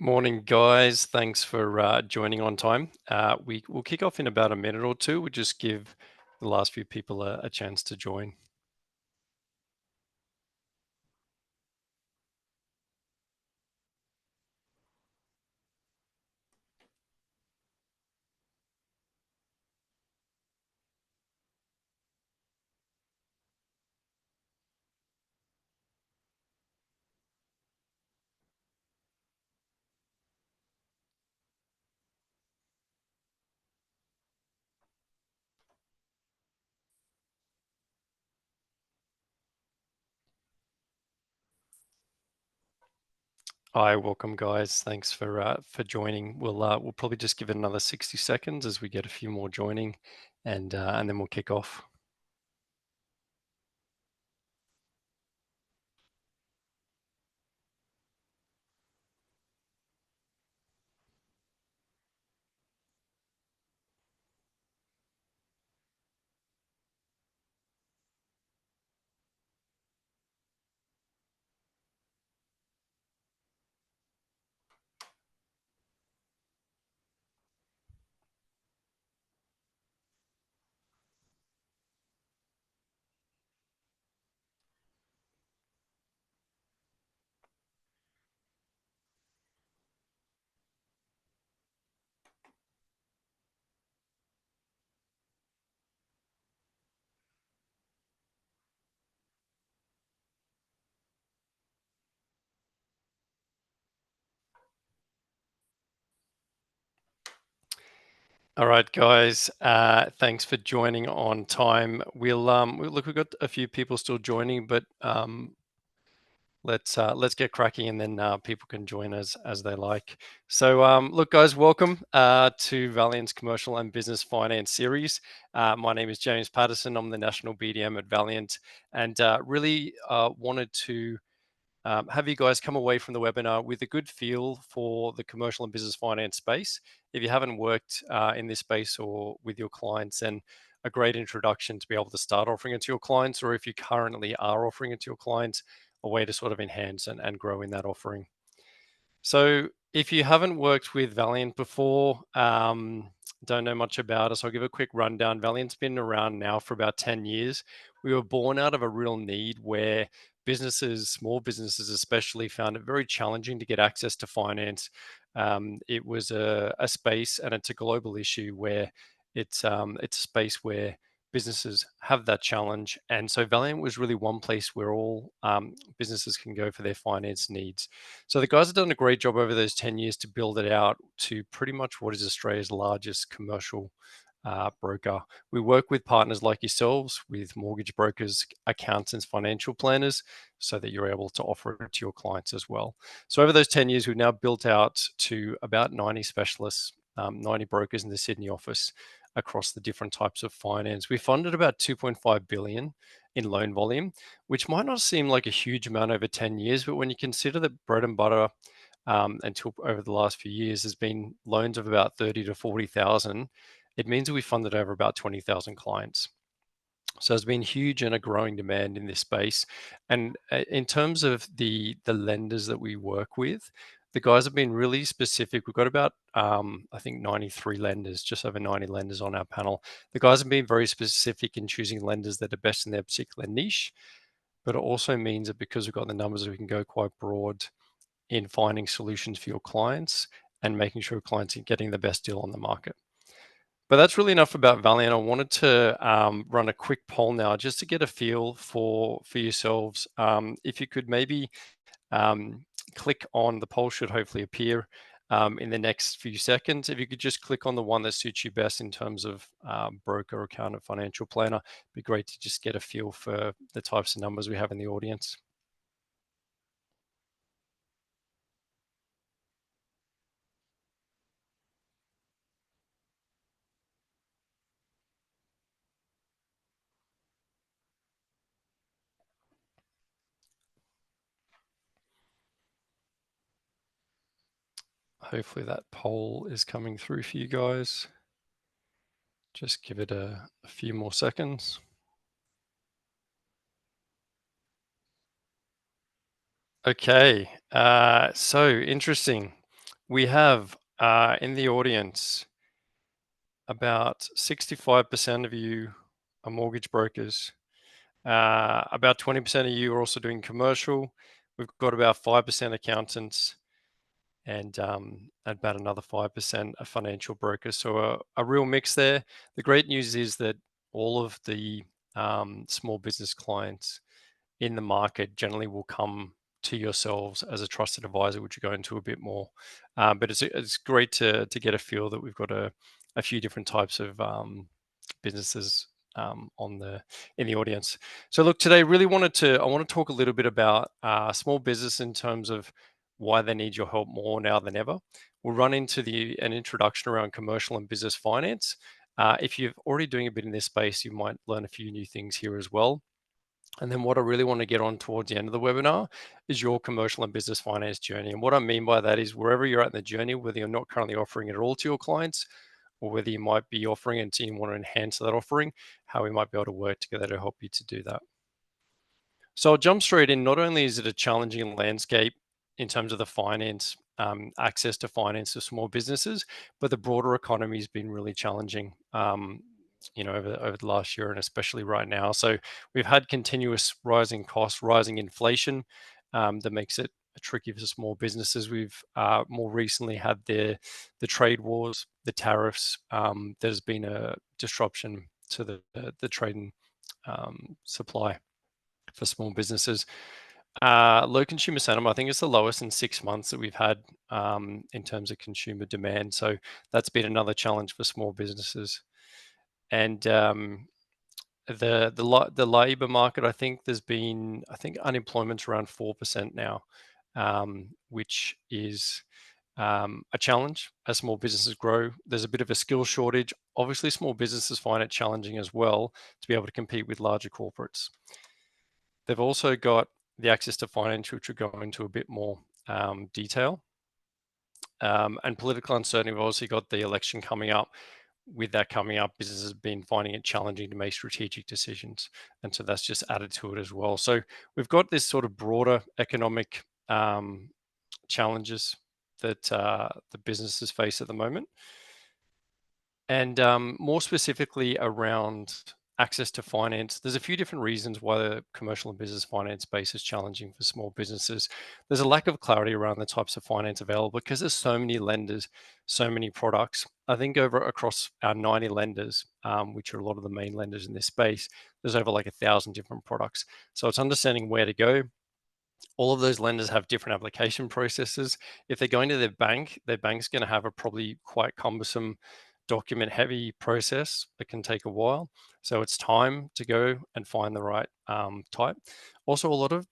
Morning, guys. Thanks for joining on time. We'll kick off in about a minute or two. We'll just give the last few people a chance to join. Hi, welcome, guys. Thanks for joining. We'll probably just give it another 60 seconds as we get a few more joining, and then we'll kick off. All right, guys. Thanks for joining on time. Look. We've got a few people still joining, but let's get cracking, and then people can join as they like. So, look, guys, welcome to Valiant's Commercial and Business Finance series. My name is James Pattison. I'm the National BDM at Valiant, and really wanted to have you guys come away from the webinar with a good feel for the commercial and business finance space. If you haven't worked in this space or with your clients, then a great introduction to be able to start offering it to your clients, or if you currently are offering it to your clients, a way to sort of enhance and grow in that offering. So, if you haven't worked with Valiant before, don't know much about us, I'll give a quick rundown. Valiant's been around now for about 10 years. We were born out of a real need where businesses, small businesses especially, found it very challenging to get access to finance. It was a space, and it's a global issue where it's a space where businesses have that challenge. And so Valiant was really one place where all businesses can go for their finance needs. So the guys have done a great job over those 10 years to build it out to pretty much what is Australia's largest commercial broker. We work with partners like yourselves, with mortgage brokers, accountants, financial planners, so that you're able to offer it to your clients as well. So over those 10 years, we've now built out to about 90 specialists, 90 brokers in the Sydney office across the different types of finance. We funded about 2.5 billion in loan volume, which might not seem like a huge amount over 10 years, but when you consider that bread and butter until over the last few years has been loans of about 30 to 40,000, it means that we funded over about 20,000 clients. So there's been huge and a growing demand in this space. And in terms of the lenders that we work with, the guys have been really specific. We've got about I think 93 lenders, just over 90 lenders on our panel. The guys have been very specific in choosing lenders that are best in their particular niche, but it also means that because we've got the numbers, we can go quite broad in finding solutions for your clients and making sure clients are getting the best deal on the market. But that's really enough about Valiant. I wanted to run a quick poll now just to get a feel for yourselves. If you could maybe um, click on the poll, should hopefully appear in the next few seconds. If you could just click on the one that suits you best in terms of broker, accountant, financial planner, it'd be great to just get a feel for the types of numbers we have in the audience. Hopefully that poll is coming through for you guys. Just give it a few more seconds. Okay, so interesting. We have in the audience about 65% of you are mortgage brokers. About 20% of you are also doing commercial. We've got about 5% accountants and about another 5% are financial brokers. So a real mix there. The great news is that all of the small business clients in the market generally will come to yourselves as a trusted advisor, which we go into a bit more. But it's great to get a feel that we've got a few different types of businesses on the in the audience. So look, today I want to talk a little bit about small business in terms of why they need your help more now than ever. We'll run into an introduction around commercial and business finance. If you're already doing a bit in this space, you might learn a few new things here as well. And then what I really want to get on towards the end of the webinar is your commercial and business finance journey. And what I mean by that is wherever you're at in the journey, whether you're not currently offering it all to your clients, or whether you might be offering it and you want to enhance that offering, how we might be able to work together to help you to do that. So I'll jump straight in. Not only is it a challenging landscape in terms of the finance, access to finance for small businesses, but the broader economy has been really challenging. Over the last year and especially right now. So we've had continuous rising costs, rising inflation that makes it tricky for small businesses. We've more recently had the trade wars, the tariffs. There's been a disruption to the trade and supply for small businesses. Low consumer sentiment, I think it's the lowest in 6 months that we've had in terms of consumer demand. So that's been another challenge for small businesses. And the labor market, I think unemployment's around 4% now, which is a challenge as small businesses grow. There's a bit of a skill shortage. Obviously, small businesses find it challenging as well to be able to compete with larger corporates. They've also got the access to finance, which we'll go into a bit more detail. And political uncertainty. We've obviously got the election coming up. With that coming up, businesses have been finding it challenging to make strategic decisions. And so that's just added to it as well. So we've got this sort of broader economic challenges that the businesses face at the moment. And more specifically around access to finance, there's a few different reasons why the commercial and business finance space is challenging for small businesses. There's a lack of clarity around the types of finance available because there's so many lenders, so many products. I think across our 90 lenders, which are a lot of the main lenders in this space, there's over like 1,000 different products. So it's understanding where to go. All of those lenders have different application processes. If they're going to their bank's going to have a probably quite cumbersome document heavy process that can take a while. So it's time to go and find the right type. Also, a lot of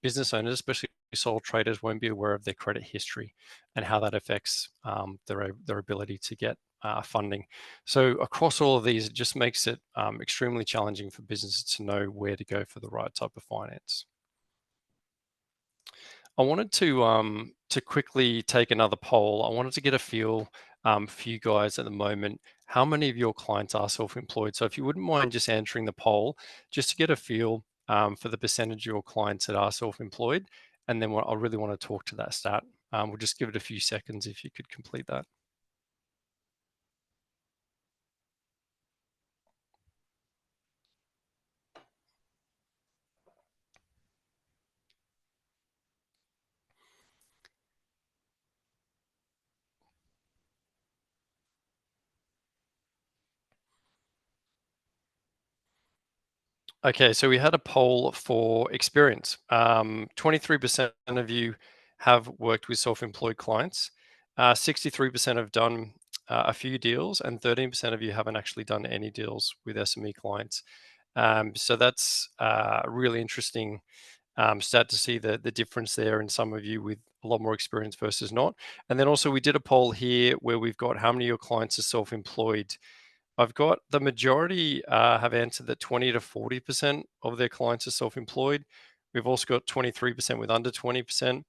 business owners, especially sole traders, won't be aware of their credit history and how that affects their ability to get funding. So across all of these, it just makes it extremely challenging for businesses to know where to go for the right type of finance. I wanted to quickly take another poll. I wanted to get a feel for you guys at the moment. How many of your clients are self-employed? So if you wouldn't mind just answering the poll, just to get a feel for the percentage of your clients that are self-employed, and then I really want to talk to that stat. We'll just give it a few seconds if you could complete that. Okay, so we had a poll for experience. 23% of you have worked with self-employed clients. 63% have done a few deals, and 13% of you haven't actually done any deals with SME clients. So that's a really interesting stat to see the difference there in some of you with a lot more experience versus not. And then also we did a poll here where we've got how many of your clients are self-employed. I've got the majority have answered that 20 to 40% of their clients are self-employed. We've also got 23% with under 20%, and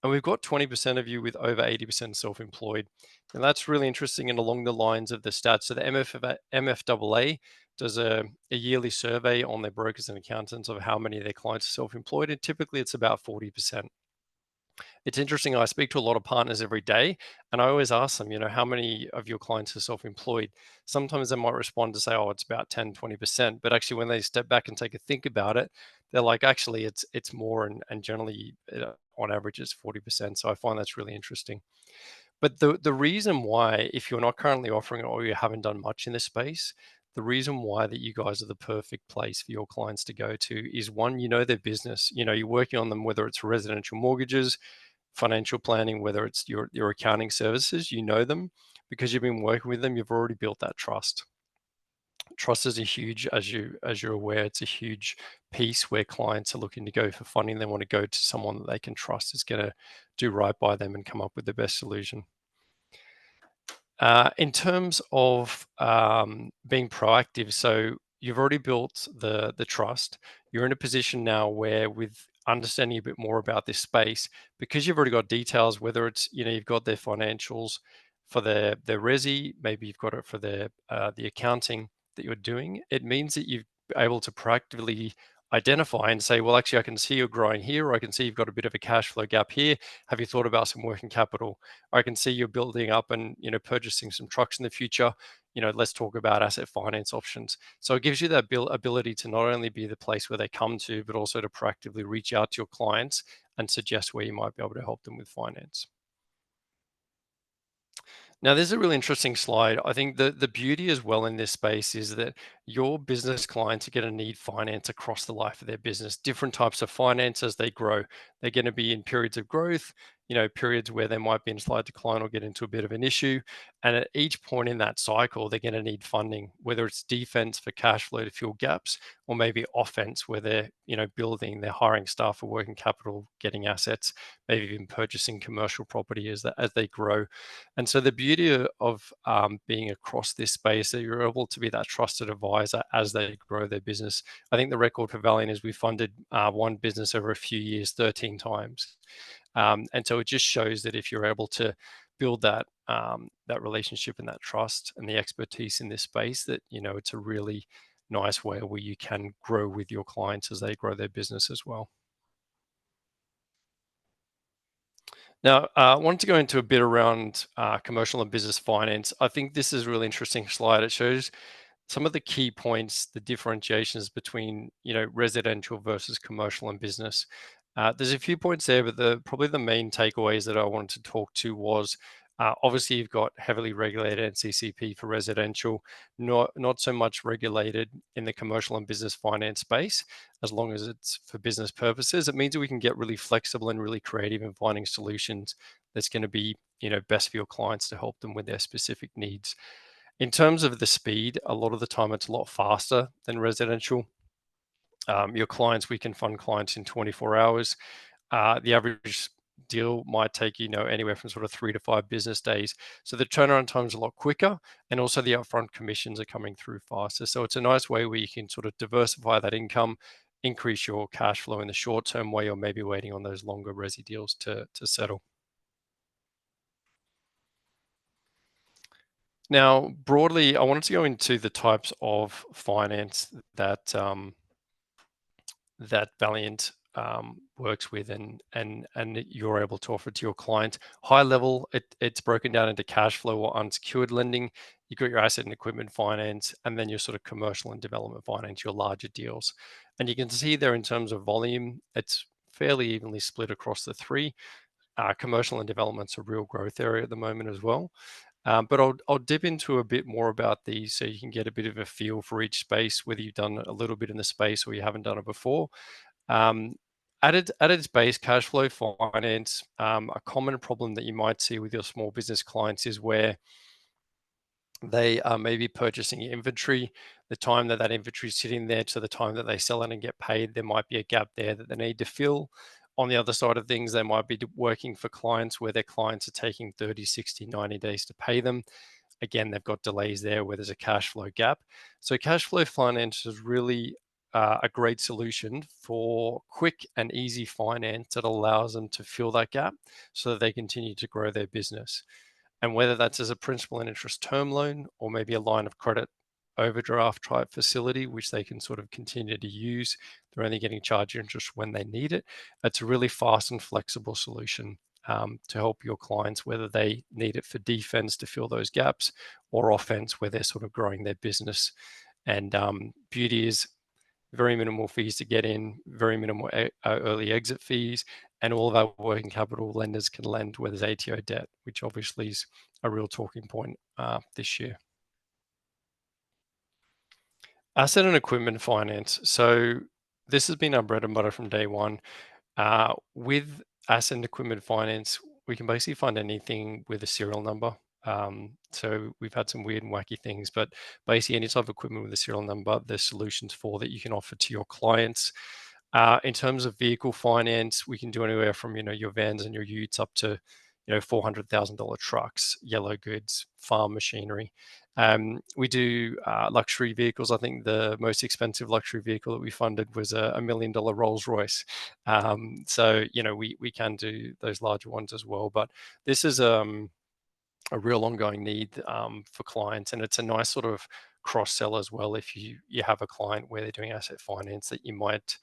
we've got 20% of you with over 80% self-employed. And that's really interesting and along the lines of the stats. So the MFAA does a yearly survey on their brokers and accountants of how many of their clients are self-employed, and typically it's about 40%. It's interesting. I speak to a lot of partners every day, and I always ask them, how many of your clients are self-employed? Sometimes they might respond to say, oh, it's about 10, 20%. But actually, when they step back and take a think about it, they're like, actually, it's more, and generally, on average, it's 40%. So I find that's really interesting. But the reason why, if you're not currently offering it or you haven't done much in this space, the reason why that you guys are the perfect place for your clients to go to is one, their business. You're working on them, whether it's residential mortgages, financial planning, whether it's your accounting services, them because you've been working with them. You've already built that trust. Trust is a huge, as you're aware, it's a huge piece where clients are looking to go for funding. They want to go to someone that they can trust is going to do right by them and come up with the best solution. In terms of being proactive, so you've already built the trust. You're in a position now where, with understanding a bit more about this space, because you've already got details, whether it's you've got their financials for their resi, maybe you've got it for the accounting that you're doing. It means that you're able to proactively identify and say, well, actually, I can see you're growing here, or I can see you've got a bit of a cash flow gap here. Have you thought about some working capital? I can see you're building up and purchasing some trucks in the future. Let's talk about asset finance options. So it gives you that ability to not only be the place where they come to, but also to proactively reach out to your clients and suggest where you might be able to help them with finance. Now, there's a really interesting slide. I think the beauty as well in this space is that your business clients are going to need finance across the life of their business, different types of finance as they grow. They're going to be in periods of growth, periods where they might be in slight decline or get into a bit of an issue. And at each point in that cycle, they're going to need funding, whether it's defense for cash flow to fill gaps, or maybe offense where they're, building, they're hiring staff for working capital, getting assets, maybe even purchasing commercial property as they grow. And so the beauty of being across this space, that you're able to be that trusted advisor as they grow their business. I think the record for Valiant is we funded one business over a few years 13 times. And so it just shows that if you're able to build that relationship and that trust and the expertise in this space, that it's a really nice way where you can grow with your clients as they grow their business as well. Now, I wanted to go into a bit around commercial and business finance. I think this is a really interesting slide. It shows some of the key points, the differentiations between residential versus commercial and business. There's a few points there, but probably the main takeaways that I wanted to talk to was obviously you've got heavily regulated NCCP for residential, not so much regulated in the commercial and business finance space. As long as it's for business purposes, it means that we can get really flexible and really creative in finding solutions that's going to be best for your clients to help them with their specific needs. In terms of the speed, a lot of the time it's a lot faster than residential. Your clients, we can fund clients in 24 hours. The average deal might take anywhere from sort of 3 to 5 business days. So the turnaround time is a lot quicker, and also the upfront commissions are coming through faster. So it's a nice way where you can sort of diversify that income, increase your cash flow in the short term while you're maybe waiting on those longer resi deals to settle. Now, broadly, I wanted to go into the types of finance that Valiant works with, and you're able to offer to your client. High level, it's broken down into cash flow or unsecured lending. You've got your asset and equipment finance, and then your sort of commercial and development finance, your larger deals. And you can see there in terms of volume, it's fairly evenly split across the three. Commercial and development's a real growth area at the moment as well. But I'll dip into a bit more about these so you can get a bit of a feel for each space, whether you've done a little bit in the space or you haven't done it before. Um, at its base, cash flow finance, a common problem that you might see with your small business clients is where they are maybe purchasing inventory. The time that inventory is sitting there to the time that they sell it and get paid, there might be a gap there that they need to fill. On the other side of things, they might be working for clients where their clients are taking 30, 60, 90 days to pay them. Again, they've got delays there where there's a cash flow gap. So cash flow finance is really a great solution for quick and easy finance that allows them to fill that gap so that they continue to grow their business. And whether that's as a principal and interest term loan or maybe a line of credit overdraft type facility, which they can sort of continue to use. They're only getting charged interest when they need it. It's a really fast and flexible solution to help your clients, whether they need it for defense to fill those gaps or offense where they're sort of growing their business. And beauty is very minimal fees to get in, very minimal early exit fees, and all of our working capital lenders can lend where there's ATO debt, which obviously is a real talking point this year. Asset and equipment finance. So this has been our bread and butter from day one. With asset and equipment finance, we can basically find anything with a serial number. So we've had some weird and wacky things, but basically any type of equipment with a serial number, there's solutions for that you can offer to your clients. In terms of vehicle finance, we can do anywhere from your vans and your utes up to $400,000 trucks, yellow goods, farm machinery. We do luxury vehicles. I think the most expensive luxury vehicle that we funded was a $1 million Rolls Royce. So we can do those larger ones as well. But this is a real ongoing need for clients, and it's a nice sort of cross sell as well. If you have a client where they're doing asset finance, that you might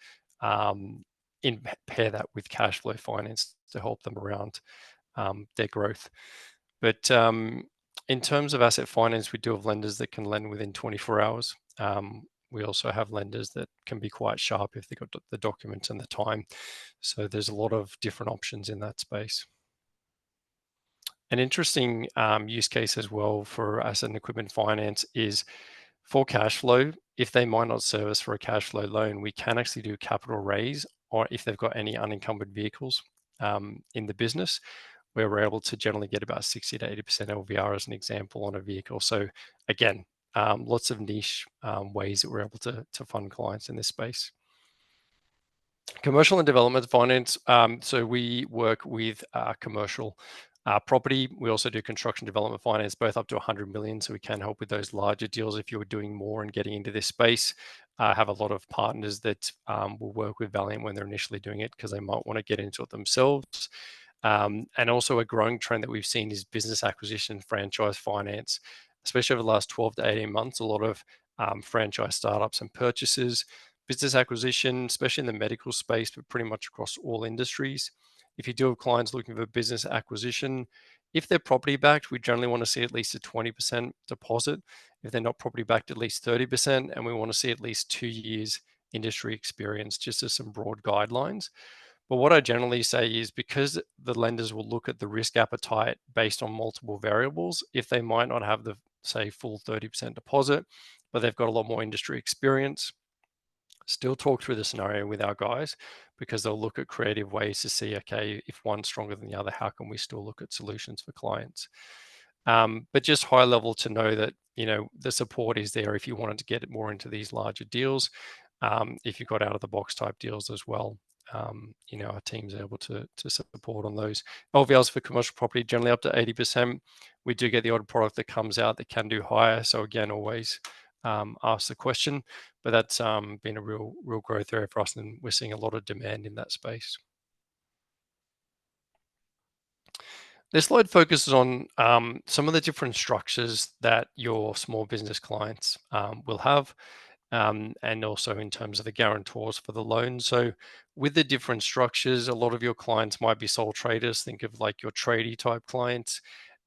pair that with cash flow finance to help them around their growth. But in terms of asset finance, we do have lenders that can lend within 24 hours. We also have lenders that can be quite sharp if they've got the documents and the time. So there's a lot of different options in that space. An interesting use case as well for asset and equipment finance is for cash flow. If they might not service for a cash flow loan, we can actually do capital raise, or if they've got any unencumbered vehicles in the business, where we're able to generally get about 60 to 80% LVR as an example on a vehicle. So again, lots of niche ways that we're able to fund clients in this space. Commercial and development finance. So we work with commercial property. We also do construction development finance, both up to 100 million. So we can help with those larger deals if you were doing more and getting into this space. I have a lot of partners that will work with Valiant when they're initially doing it because they might want to get into it themselves. And also a growing trend that we've seen is business acquisition, franchise finance, especially over the last 12 to 18 months, a lot of franchise startups and purchases, business acquisition, especially in the medical space, but pretty much across all industries. If you do have clients looking for business acquisition, if they're property backed, we generally want to see at least a 20% deposit. If they're not property backed, at least 30%. And we want to see at least 2 years industry experience, just as some broad guidelines. But what I generally say is because the lenders will look at the risk appetite based on multiple variables, if they might not have the, say, full 30% deposit, but they've got a lot more industry experience, still talk through the scenario with our guys because they'll look at creative ways to see, okay, if one's stronger than the other, how can we still look at solutions for clients? But just high level to know that, the support is there if you wanted to get it more into these larger deals. If you've got out of the box type deals as well, our team's able to support on those. LVRs for commercial property, generally up to 80%. We do get the odd product that comes out that can do higher. So again, always ask the question, but that's been a real growth area for us, and we're seeing a lot of demand in that space. This slide focuses on some of the different structures that your small business clients will have, and also in terms of the guarantors for the loan. So with the different structures, a lot of your clients might be sole traders. Think of like your tradie type clients.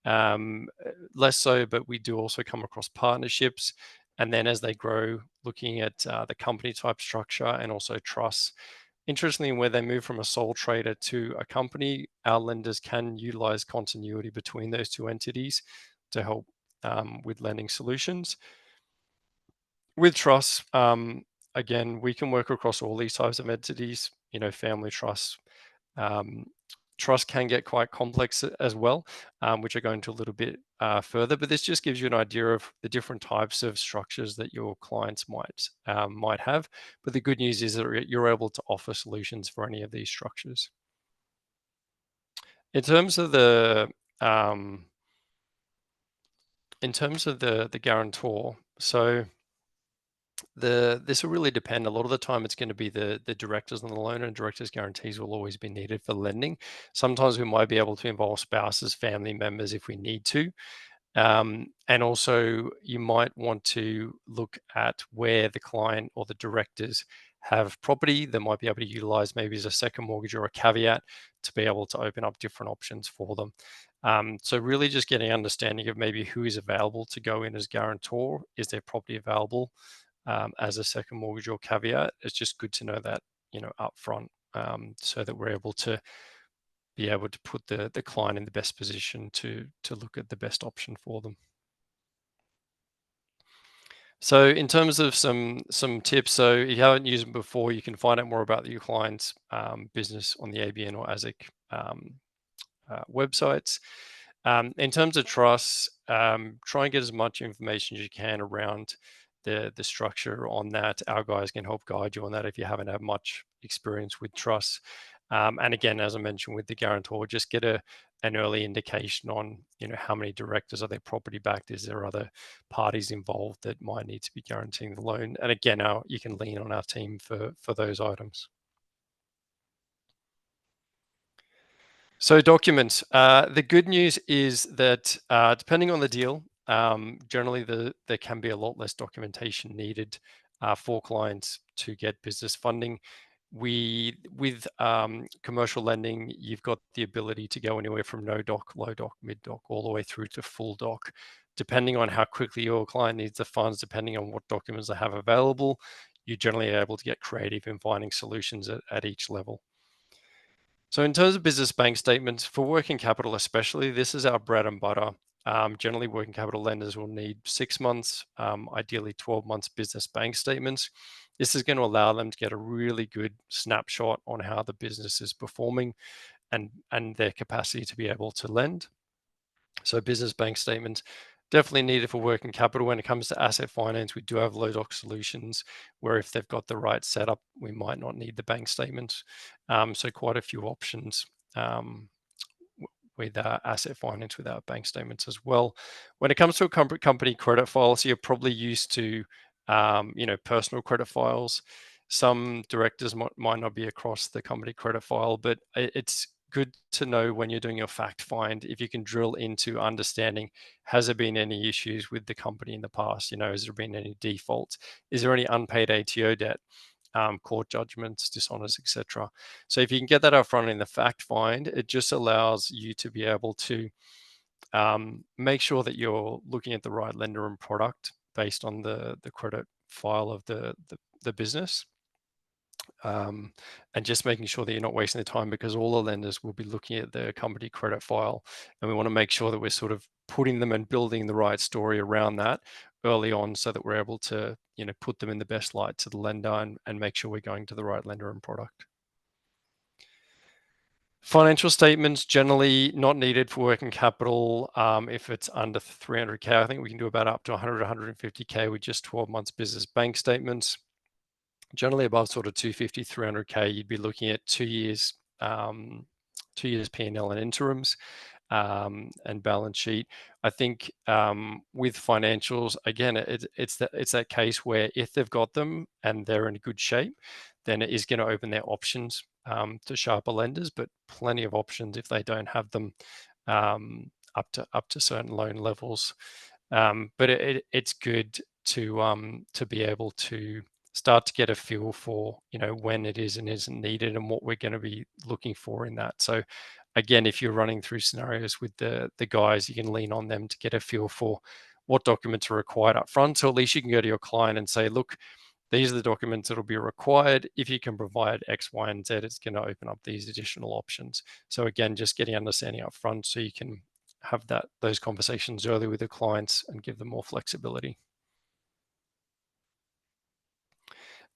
Less so, but we do also come across partnerships. And then as they grow, looking at the company type structure and also trusts. Interestingly, where they move from a sole trader to a company, our lenders can utilize continuity between those two entities to help with lending solutions. With trusts, again, we can work across all these types of entities, family trusts. Trusts can get quite complex as well, which I go into a little bit further, but this just gives you an idea of the different types of structures that your clients might have. But the good news is that you're able to offer solutions for any of these structures. In terms of the guarantor, so this will really depend. A lot of the time, it's going to be the directors on the loan, and directors' guarantees will always be needed for lending. Sometimes we might be able to involve spouses, family members if we need to. And also you might want to look at where the client or the directors have property that might be able to utilize maybe as a second mortgage or a caveat to be able to open up different options for them. So really just getting an understanding of maybe who is available to go in as guarantor. Is their property available as a second mortgage or caveat? It's just good to know that, up front, so that we're able to put the client in the best position to look at the best option for them. So in terms of some tips, so if you haven't used them before, you can find out more about your client's business on the ABN or ASIC websites. In terms of trusts, try and get as much information as you can around the structure on that. Our guys can help guide you on that if you haven't had much experience with trusts. And again, as I mentioned with the guarantor, just get an early indication on how many directors are they property backed. Is there other parties involved that might need to be guaranteeing the loan? And again, you can lean on our team for those items. So documents. The good news is that depending on the deal, generally there can be a lot less documentation needed for clients to get business funding. With commercial lending, you've got the ability to go anywhere from no doc, low doc, mid doc, all the way through to full doc, depending on how quickly your client needs the funds, depending on what documents they have available. You're generally able to get creative in finding solutions at each level. So in terms of business bank statements, for working capital especially, this is our bread and butter. Generally, working capital lenders will need 6 months, ideally 12 months business bank statements. This is going to allow them to get a really good snapshot on how the business is performing and their capacity to be able to lend. So business bank statements definitely needed for working capital. When it comes to asset finance, we do have low doc solutions where if they've got the right setup, we might not need the bank statements. So quite a few options with asset finance without bank statements as well. When it comes to a company credit file, so you're probably used to personal credit files. Some directors might not be across the company credit file, but it's good to know when you're doing your fact find if you can drill into understanding, has there been any issues with the company in the past? Has there been any defaults? Is there any unpaid ATO debt, court judgments, dishonors, etc.? So if you can get that up front in the fact find, it just allows you to be able to make sure that you're looking at the right lender and product based on the credit file of the business. And just making sure that you're not wasting the time, because all the lenders will be looking at the company credit file, and we want to make sure that we're sort of putting them and building the right story around that early on so that we're able to put them in the best light to the lender and make sure we're going to the right lender and product. Financial statements generally not needed for working capital. If it's under 300K, I think we can do about up to 100, 150K with just 12 months business bank statements. Generally above sort of 250, 300K, you'd be looking at 2 years, 2 years P&L and interims, and balance sheet. I think with financials, again, it's that case where if they've got them and they're in good shape, then it is going to open their options to sharper lenders, but plenty of options if they don't have them up to certain loan levels. But it's good to be able to start to get a feel for when it is and isn't needed and what we're going to be looking for in that. So again, if you're running through scenarios with the guys, you can lean on them to get a feel for what documents are required up front. So at least you can go to your client and say, look, these are the documents that will be required. If you can provide X, Y, and Z, it's going to open up these additional options. So again, just getting understanding up front so you can have those conversations early with the clients and give them more flexibility.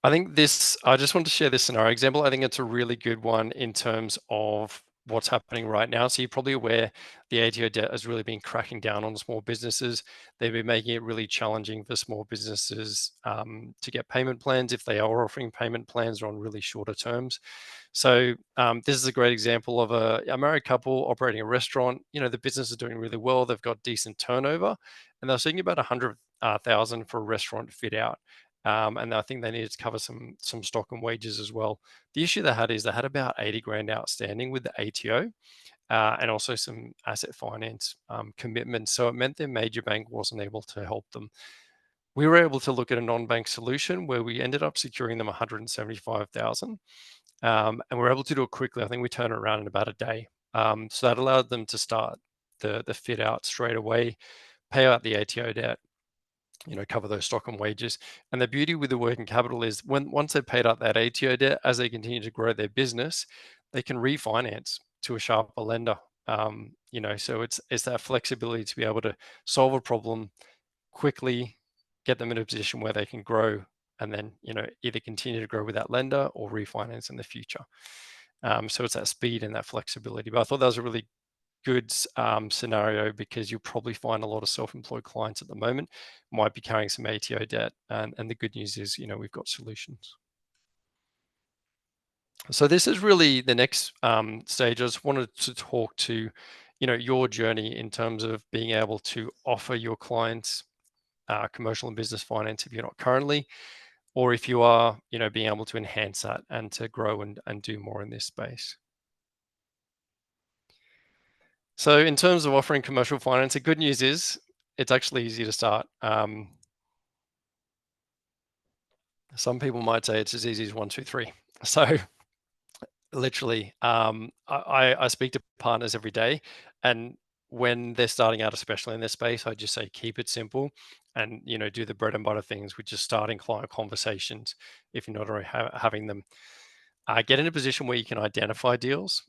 I just want to share this scenario example. I think it's a really good one in terms of what's happening right now. So you're probably aware the ATO debt has really been cracking down on small businesses. They've been making it really challenging for small businesses to get payment plans if they are offering payment plans or on really shorter terms. So this is a great example of a married couple operating a restaurant. The business is doing really well. They've got decent turnover, and they're seeking about 100,000 for a restaurant fit out. And I think they needed to cover some stock and wages as well. The issue they had is they had about 80 grand outstanding with the ATO. and also some asset finance commitments. So it meant their major bank wasn't able to help them. We were able to look at a non-bank solution where we ended up securing them 175,000, and we're able to do it quickly. I think we turned it around in about a day. So that allowed them to start the fit out straight away, pay out the ATO debt, cover those stock and wages. And the beauty with the working capital is once they've paid out that ATO debt, as they continue to grow their business, they can refinance to a sharper lender. So it's that flexibility to be able to solve a problem quickly, get them in a position where they can grow, and then either continue to grow with that lender or refinance in the future. So it's that speed and that flexibility. But I thought that was a really good scenario, because you'll probably find a lot of self-employed clients at the moment might be carrying some ATO debt, and the good news is we've got solutions. So this is really the next stage. I just wanted to talk to your journey in terms of being able to offer your clients commercial and business finance if you're not currently, or if you are, being able to enhance that and to grow and do more in this space. So in terms of offering commercial finance, the good news is it's actually easy to start. Some people might say it's as easy as 1, 2, 3. So literally, I speak to partners every day, and when they're starting out, especially in this space, I just say keep it simple, and do the bread and butter things, which is starting client conversations if you're not already having them. Get in a position where you can identify deals.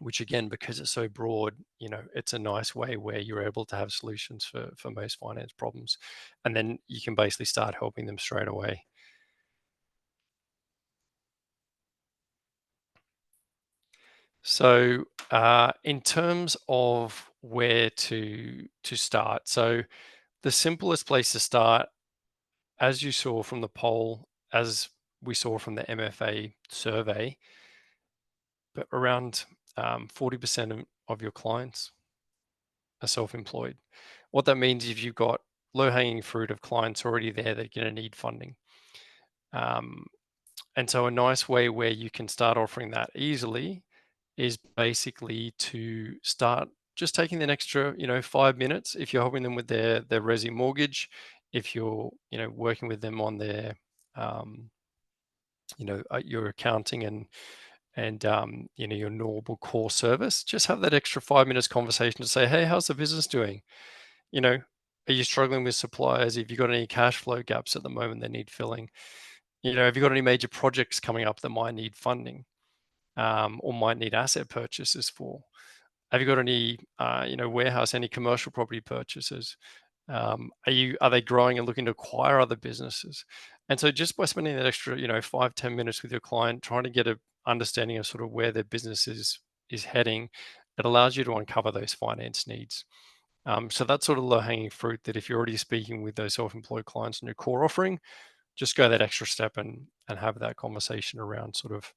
Which again, because it's so broad, it's a nice way where you're able to have solutions for most finance problems. And then you can basically start helping them straight away. So in terms of where to start, so the simplest place to start, as you saw from the poll, as we saw from the MFA survey, but around 40% of your clients are self-employed. What that means is you've got low-hanging fruit of clients already there that are going to need funding. Um, and so a nice way where you can start offering that easily is basically to start just taking an extra, 5 minutes if you're helping them with their resi mortgage, if you're, working with them on their, your accounting and your normal core service. Just have that extra 5 minutes conversation to say, hey, how's the business doing? you know, are you struggling with suppliers? Have you got any cash flow gaps at the moment that need filling? Have you got any major projects coming up that might need funding, or might need asset purchases for? Have you got any, warehouse, any commercial property purchases? Are they growing and looking to acquire other businesses? And so just by spending that extra, 5-10 minutes with your client, trying to get a understanding of sort of where their business is heading, it allows you to uncover those finance needs. So that's sort of low hanging fruit, that if you're already speaking with those self-employed clients in your core offering, just go that extra step and have that conversation around sort of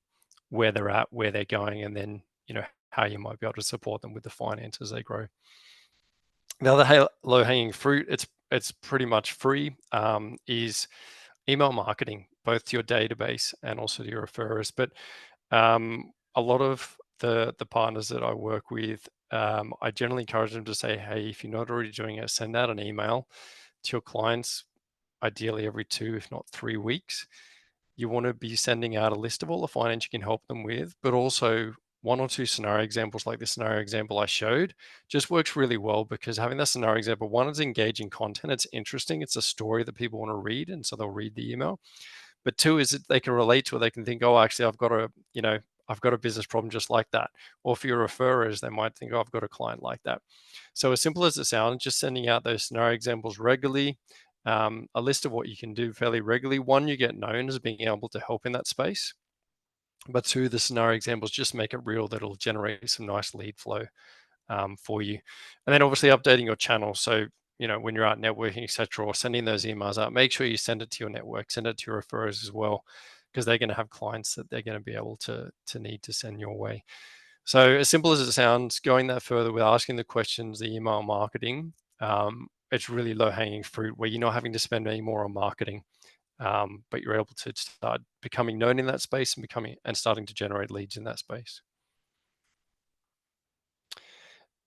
where they're at, where they're going, and then, how you might be able to support them with the finance as they grow. The other low hanging fruit, it's pretty much free, is email marketing, both to your database and also to your referrers. But a lot of the partners that I work with, I generally encourage them to say, hey, if you're not already doing it, send out an email to your clients, ideally every 2, if not 3 weeks. You want to be sending out a list of all the finance you can help them with, but also 1 or 2 scenario examples, like the scenario example I showed, just works really well, because having that scenario example, 1, is engaging content. It's interesting. It's a story that people want to read, and so they'll read the email. But 2 is that they can relate to it. They can think, oh, actually, I've got a business problem just like that. Or for your referrers, they might think, oh, I've got a client like that. So as simple as it sounds, just sending out those scenario examples regularly, a list of what you can do fairly regularly. 1, you get known as being able to help in that space. But 2, the scenario examples just make it real. That'll generate some nice lead flow for you. And then obviously updating your channel. So, when you're out networking, etc., or sending those emails out, make sure you send it to your network, send it to your referrers as well, because they're going to have clients that they're going to be able to need to send your way. So as simple as it sounds, going that further with asking the questions, the email marketing, it's really low hanging fruit where you're not having to spend any more on marketing, but you're able to start becoming known in that space and starting to generate leads in that space.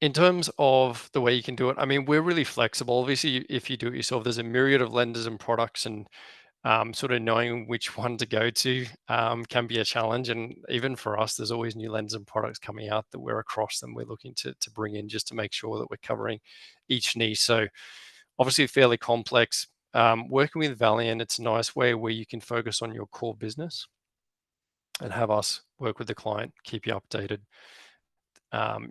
In terms of the way you can do it, I mean, we're really flexible. Obviously, if you do it yourself, there's a myriad of lenders and products, and sort of knowing which one to go to can be a challenge. And even for us, there's always new lenders and products coming out that we're across them. We're looking to bring in just to make sure that we're covering each niche. So obviously fairly complex. Working with Valiant, it's a nice way where you can focus on your core business and have us work with the client, keep you updated.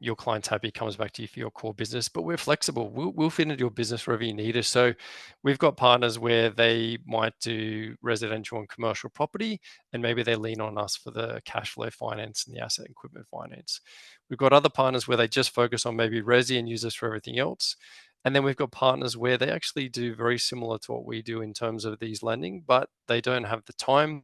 Your client's happy, comes back to you for your core business, but we're flexible. We'll fit into your business wherever you need us. So we've got partners where they might do residential and commercial property, and maybe they lean on us for the cash flow finance and the asset equipment finance. We've got other partners where they just focus on maybe resi and use us for everything else. And then we've got partners where they actually do very similar to what we do in terms of these lending, but they don't have the time.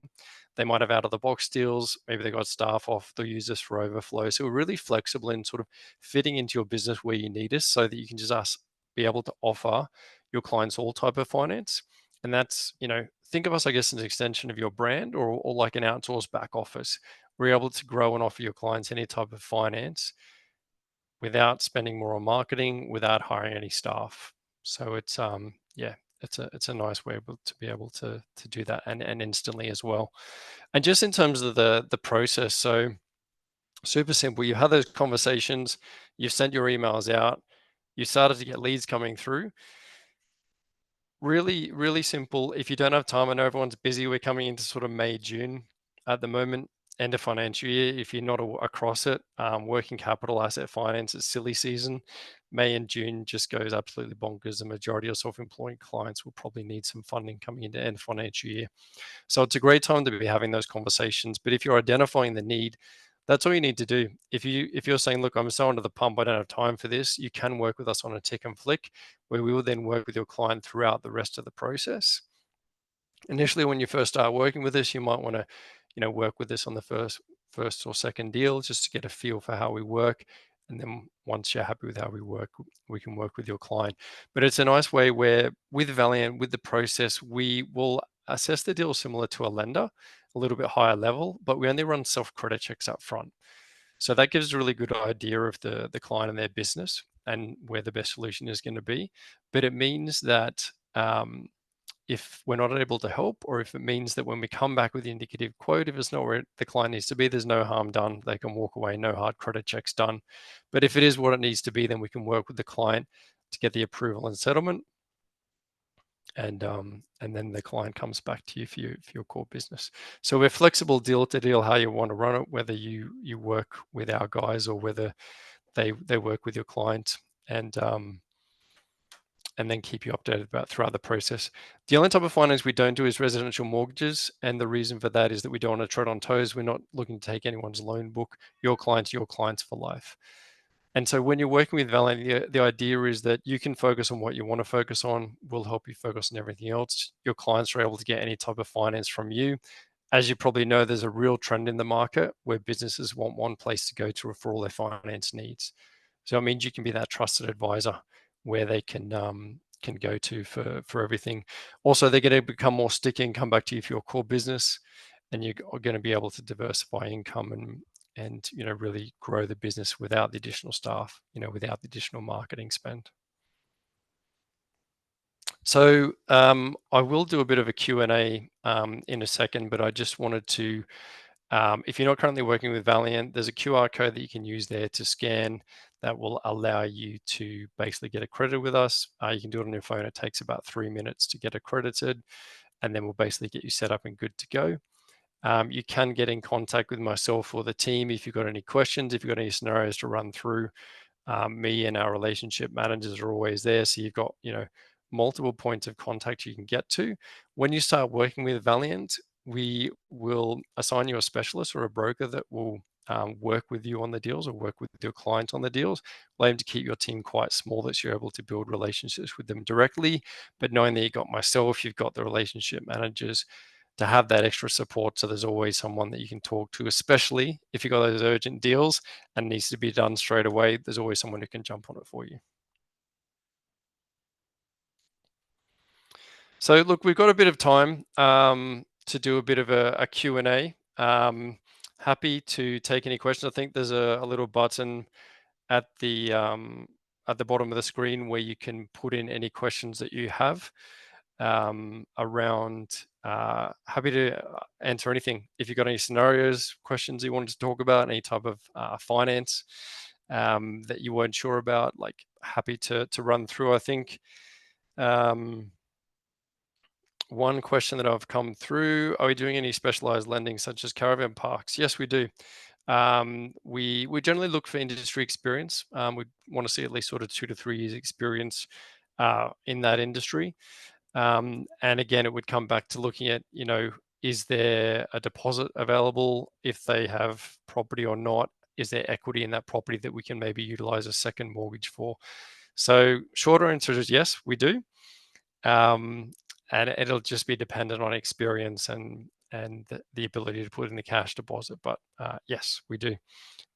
They might have out of the box deals. Maybe they got staff off. They'll use this for overflow. So we're really flexible in sort of fitting into your business where you need us, so that you can just be able to offer your clients all type of finance. And that's, think of us, I guess, as an extension of your brand, or like an outsourced back office. We're able to grow and offer your clients any type of finance without spending more on marketing, without hiring any staff. So it's yeah, it's a nice way to be able to do that, and instantly as well. And just in terms of the process, so super simple. You have those conversations, you've sent your emails out, you started to get leads coming through. Really, really simple. If you don't have time, I know everyone's busy. We're coming into sort of May, June at the moment, end of financial year. If you're not across it, working capital, asset finance, it's silly season. May and June just goes absolutely bonkers. The majority of self-employed clients will probably need some funding coming into end of financial year. So it's a great time to be having those conversations. But if you're identifying the need, that's all you need to do. If you're saying, look, I'm so under the pump, I don't have time for this, you can work with us on a tick and flick, where we will then work with your client throughout the rest of the process. Initially, when you first start working with us, you might want to, work with us on the first or second deal, just to get a feel for how we work. And then once you're happy with how we work, we can work with your client. But it's a nice way where with Valiant, with the process, we will assess the deal similar to a lender, a little bit higher level, but we only run self-credit checks up front. So that gives a really good idea of the client and their business and where the best solution is going to be. But it means that if we're not able to help, or if it means that when we come back with the indicative quote, if it's not where the client needs to be, there's no harm done. They can walk away, no hard credit checks done. But if it is what it needs to be, then we can work with the client to get the approval and settlement. And then the client comes back to you for your core business. So we're flexible deal to deal how you want to run it, whether you work with our guys or whether they work with your client. And then keep you updated about throughout the process. The only type of finance we don't do is residential mortgages. And the reason for that is that we don't want to tread on toes. We're not looking to take anyone's loan book. Your clients for life. And so when you're working with Valiant, the idea is that you can focus on what you want to focus on. We'll help you focus on everything else. Your clients are able to get any type of finance from you. As you probably know, there's a real trend in the market where businesses want one place to go to for all their finance needs. So it means you can be that trusted advisor where they can go to for everything. Also, they're going to become more sticky and come back to you for your core business, and you're going to be able to diversify income and really grow the business without the additional staff, without the additional marketing spend. So I will do a bit of a Q&A in a second, but I just wanted to, if you're not currently working with Valiant, there's a QR code that you can use there to scan that will allow you to basically get accredited with us. You can do it on your phone. It takes about 3 minutes to get accredited, and then we'll basically get you set up and good to go. You can get in contact with myself or the team if you've got any questions, if you've got any scenarios to run through. Me and our relationship managers are always there. So you've got, multiple points of contact you can get to. When you start working with Valiant, we will assign you a specialist or a broker that will work with you on the deals or work with your client on the deals. We'll aim to keep your team quite small, that you're able to build relationships with them directly. But knowing that you've got myself, you've got the relationship managers, to have that extra support. So there's always someone that you can talk to, especially if you've got those urgent deals and it needs to be done straight away. There's always someone who can jump on it for you. So look, we've got a bit of time to do a bit of a Q&A. Happy to take any questions. I think there's a little button at the bottom of the screen where you can put in any questions that you have around. Happy to answer anything. If you've got any scenarios, questions you wanted to talk about, any type of finance that you weren't sure about, like happy to run through. I think one question that I've come through: are we doing any specialized lending such as caravan parks? Yes, we do. We generally look for industry experience. We want to see at least sort of 2 to 3 years experience in that industry. And again, it would come back to looking at, is there a deposit available if they have property or not? Is there equity in that property that we can maybe utilize a second mortgage for? So shorter answer is yes, we do. And it'll just be dependent on experience and the ability to put in the cash deposit. But yes, we do.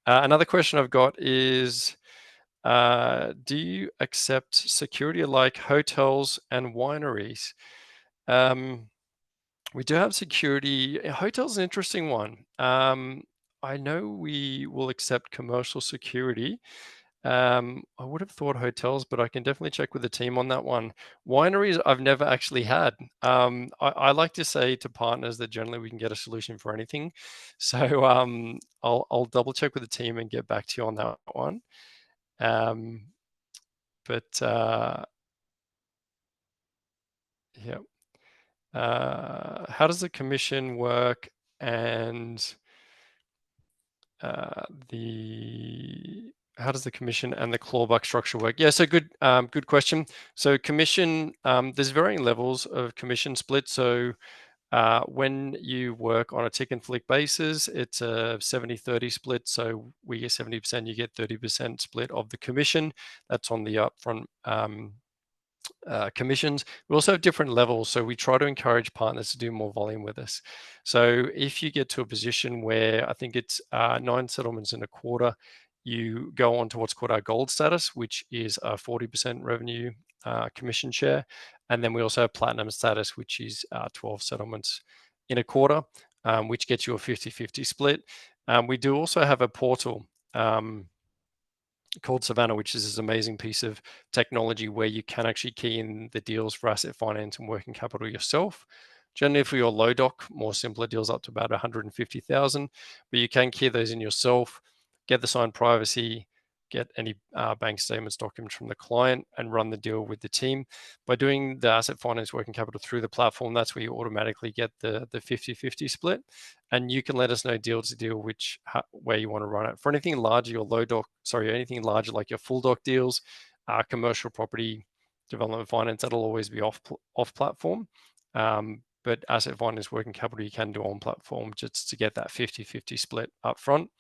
Another question I've got is, do you accept security like hotels and wineries? We do have security. Hotels an interesting one. I know we will accept commercial security. I would have thought hotels, but I can definitely check with the team on that one. Wineries, I've never actually had. I like to say to partners that generally we can get a solution for anything. So I'll double check with the team and get back to you on that one. But yeah, how does the commission work and how does the commission and the clawback structure work? Yeah, so good question. So commission, there's varying levels of commission split. So when you work on a tick and flick basis, it's a 70-30 split. So we get 70%, you get 30% split of the commission. That's on the upfront commissions. We also have different levels, so we try to encourage partners to do more volume with us. So if you get to a position where I think it's 9 settlements in a quarter, you go on to what's called our gold status, which is a 40% revenue commission share. And then we also have platinum status, which is 12 settlements in a quarter, which gets you a 50-50 split. We do also have a portal called Savannah, which is this amazing piece of technology where you can actually key in the deals for asset finance and working capital yourself. Generally, for your low doc, more simpler deals up to about 150,000, but you can key those in yourself, get the signed privacy, get any bank statements, documents from the client, and run the deal with the team. By doing the asset finance working capital through the platform, that's where you automatically get the 50-50 split. And you can let us know deal to deal where you want to run it. For anything larger, your low doc, anything larger like your full doc deals, commercial property development finance, that'll always be off platform. But asset finance working capital, you can do on platform just to get that 50-50 split up front.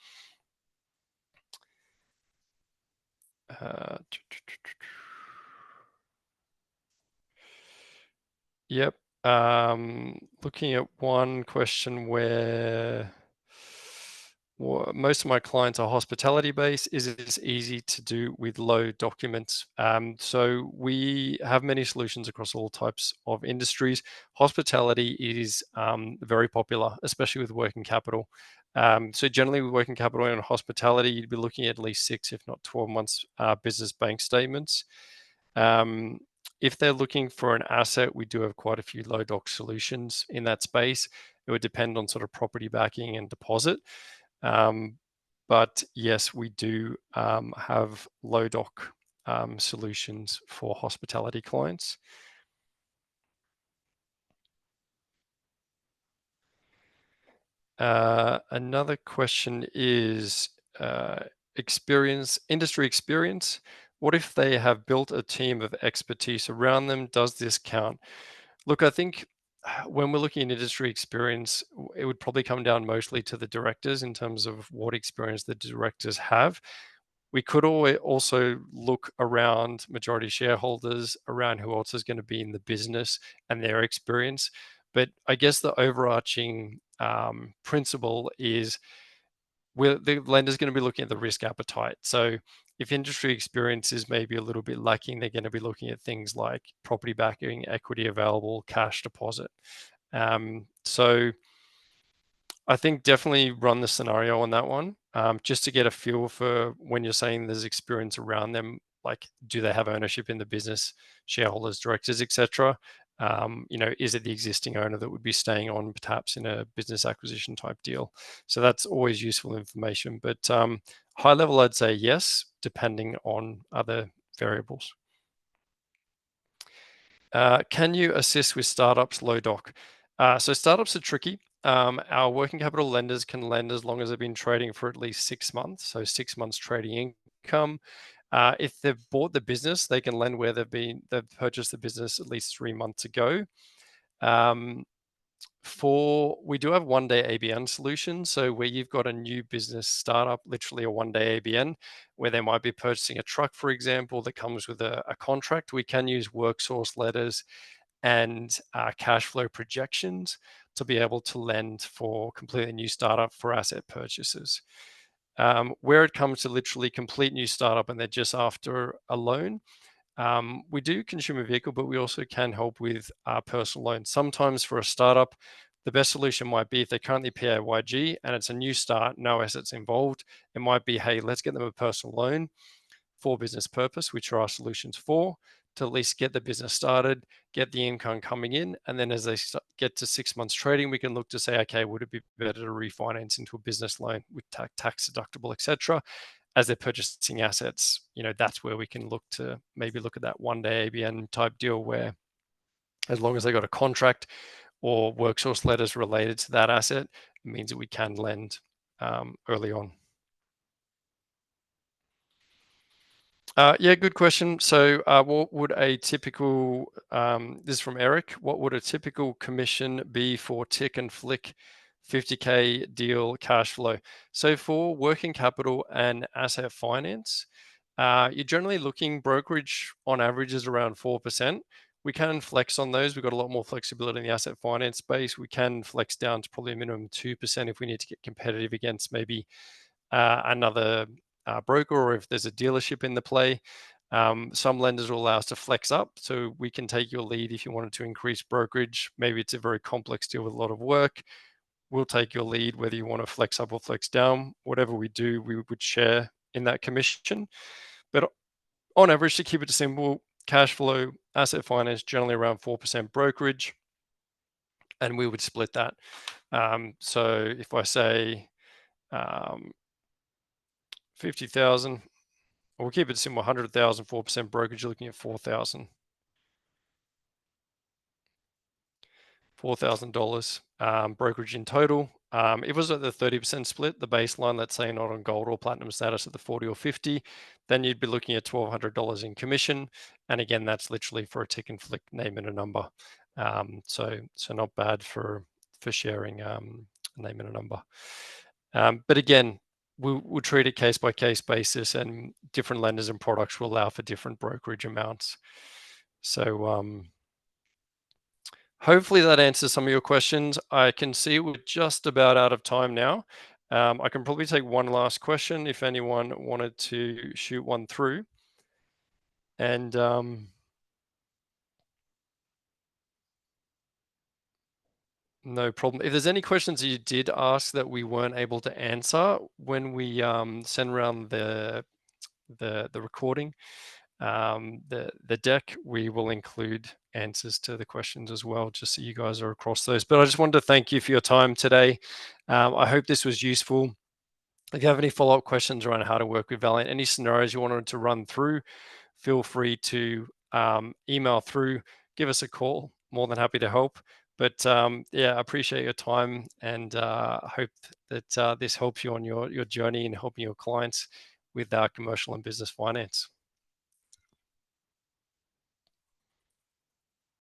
Yep. Looking at one question where most of my clients are hospitality based. Is it easy to do with low documents? So we have many solutions across all types of industries. Hospitality is very popular, especially with working capital. So generally with working capital and hospitality, you'd be looking at least 6, if not 12 months business bank statements. If they're looking for an asset, we do have quite a few low doc solutions in that space. It would depend on sort of property backing and deposit. But yes, we do have low doc solutions for hospitality clients. Another question is industry experience. What if they have built a team of expertise around them? Does this count? Look, I think when we're looking at industry experience, it would probably come down mostly to the directors in terms of what experience the directors have. We could also look around majority shareholders, around who else is going to be in the business and their experience. But I guess the overarching principle is the lender's going to be looking at the risk appetite. So if industry experience is maybe a little bit lacking, they're going to be looking at things like property backing, equity available, cash deposit. So I think definitely run the scenario on that one. just to get a feel for when you're saying there's experience around them, like do they have ownership in the business, shareholders, directors, etc. Is it the existing owner that would be staying on perhaps in a business acquisition type deal? So that's always useful information. But high level, I'd say yes, depending on other variables. Can you assist with startups low doc? So startups are tricky. Our working capital lenders can lend as long as they've been trading for at least 6 months. So 6 months trading income. If they've bought the business, they can lend where they've purchased the business at least 3 months ago. Um, we do have 1 day ABN solutions. So where you've got a new business startup, literally a 1 day ABN, where they might be purchasing a truck, for example, that comes with a contract, we can use work source letters and cash flow projections to be able to lend for completely new startup for asset purchases. Where it comes to literally complete new startup and they're just after a loan, we do consumer vehicle, but we also can help with personal loans. Sometimes for a startup, the best solution might be if they're currently PAYG and it's a new start, no assets involved, it might be, hey, let's get them a personal loan for business purpose, which are our solutions for, to at least get the business started, get the income coming in. And then as they get to 6 months trading, we can look to say, okay, would it be better to refinance into a business loan with tax deductible, etc. As they're purchasing assets, that's where we can look at that 1 day ABN type deal where as long as they got a contract or work source letters related to that asset, it means that we can lend early on. Yeah, good question. So, what would a typical, this is from Eric, what would a typical commission be for tick and flick 50K deal cash flow? So, for working capital and asset finance, you're generally looking brokerage on average is around 4%. We can flex on those. We've got a lot more flexibility in the asset finance space. We can flex down to probably a minimum 2% if we need to get competitive against maybe another broker or if there's a dealership in the play. Some lenders will allow us to flex up, so we can take your lead if you wanted to increase brokerage. Maybe it's a very complex deal with a lot of work. We'll take your lead, whether you want to flex up or flex down. Whatever we do, we would share in that commission. But on average, to keep it simple, cash flow, asset finance, generally around 4% brokerage, and we would split that. So if I say 50,000, we'll keep it simple, 100,000, 4% brokerage, you're looking at 4,000. $4,000 brokerage in total. If it was at the 30% split, the baseline, let's say not on gold or platinum status at the 40 or 50, then you'd be looking at $1,200 in commission. And again, that's literally for a tick and flick, name and a number. So not bad for sharing a name and a number. But again, we'll treat it case by case basis, and different lenders and products will allow for different brokerage amounts. So hopefully that answers some of your questions. I can see we're just about out of time now. I can probably take one last question if anyone wanted to shoot one through. And no problem. If there's any questions that you did ask that we weren't able to answer when we send around the recording, the deck, we will include answers to the questions as well, just so you guys are across those. But I just wanted to thank you for your time today. I hope this was useful. If you have any follow-up questions around how to work with Valiant, any scenarios you wanted to run through, feel free to email through, give us a call. More than happy to help. But yeah, I appreciate your time, and hope that this helps you on your journey and helping your clients with commercial and business finance.